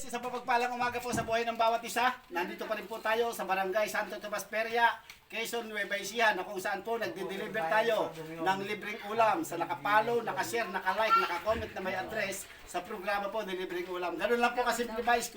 Isang mapagpalang umaga po sa buhay ng bawat isa. Nandito pa rin po tayo sa Barangay Santo Tomas Peria, Quezon, Nueva Ecija, na kung saan po nagdi-deliver tayo ng libreng ulam sa nakapalo, nakashare, nakalike, nakakomment na may address sa programa po ng libreng ulam. Ganun lang po kasimple guys,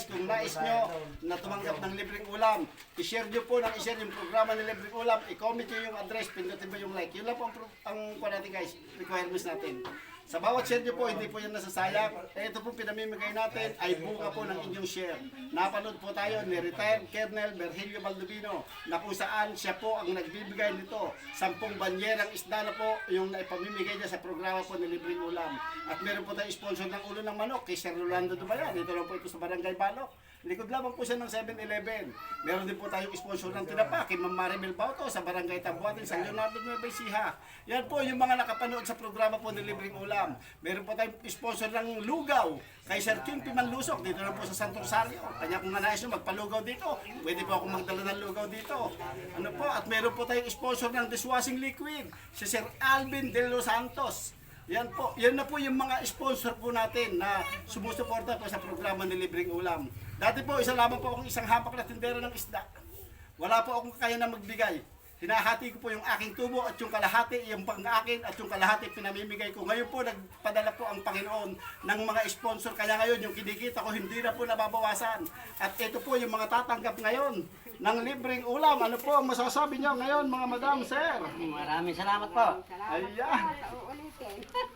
kung nais nyo na tumanggap ng libreng ulam, i-share nyo po i-share yung programa ng libreng ulam, i-comment nyo yung address, pindutin mo yung like. Yun lang po ang natin guys, requirements natin. Sa bawat share nyo po, hindi po yan nasasayang. Ito po pinamimigay natin ay bunga po ng inyong share. Napanood po tayo ni Retired Colonel Virgilio Baldovino na kung saan siya po ang nagbibigay nito. 10 banyerang isda na po yung naipamimigay niya sa programa po ng libreng ulam. At meron po tayong sponsor ng ulo ng manok kay Sir Rolando Dumayan. Dito lang po ito sa Barangay Balok. Likod lamang po siya ng 7-Eleven. Meron din po tayong sponsor ng tinapa kay Ma'am Maribel Bauto sa Barangay Tambuatin, San Leonardo, Nueva Ecija. Yan po yung mga nakapanood sa programa po ng libreng ulam. Meron po tayong sponsor ng lugaw kay Sir King Pimanlusok. Dito lang po sa Santo Rosario. Kanya kung nais nyo magpalugaw dito, pwede po akong magdala ng lugaw dito. Ano po? At meron po tayong sponsor ng dishwashing liquid, si Sir Alvin De Los Santos. Yan po, yan na po yung mga sponsor po natin na sumusuporta po sa programa ng libreng ulam. Dati po, isa lamang po akong isang hapak na tindera ng isda. Wala po akong kaya na magbigay. Hinahati ko po yung aking tubo at yung kalahati, yung pang-akin at yung kalahati pinamimigay ko. Ngayon po, nagpadala po ang Panginoon ng mga sponsor. Kaya ngayon, yung kinikita ko, hindi na po nababawasan. At ito po yung mga tatanggap ngayon ng libreng ulam. Ano po ang masasabi niyo ngayon, mga madam, sir? Maraming salamat po. Ayan.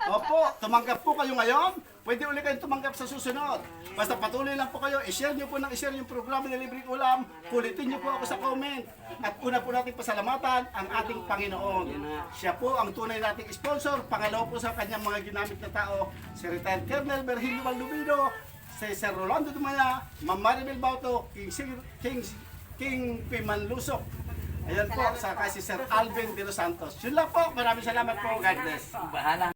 Opo, tumanggap po kayo ngayon. Pwede ulit kayong tumanggap sa susunod. Basta patuloy lang po kayo. I-share nyo po i-share yung programa ng libreng ulam. Kulitin nyo po ako sa comment. At una po natin pasalamatan ang ating Panginoon. Siya po ang tunay nating sponsor. Pangalawa po sa kanyang mga ginamit na tao, si Retired Colonel Virgilio Baldovino, si Sir Rolando Dumaya, Ma'am Maribel Bauto, King Pimanlusok. Ayan po, saka si Sir Alvin De Los Santos. Yun lang po. Maraming salamat po. God bless. Bahala.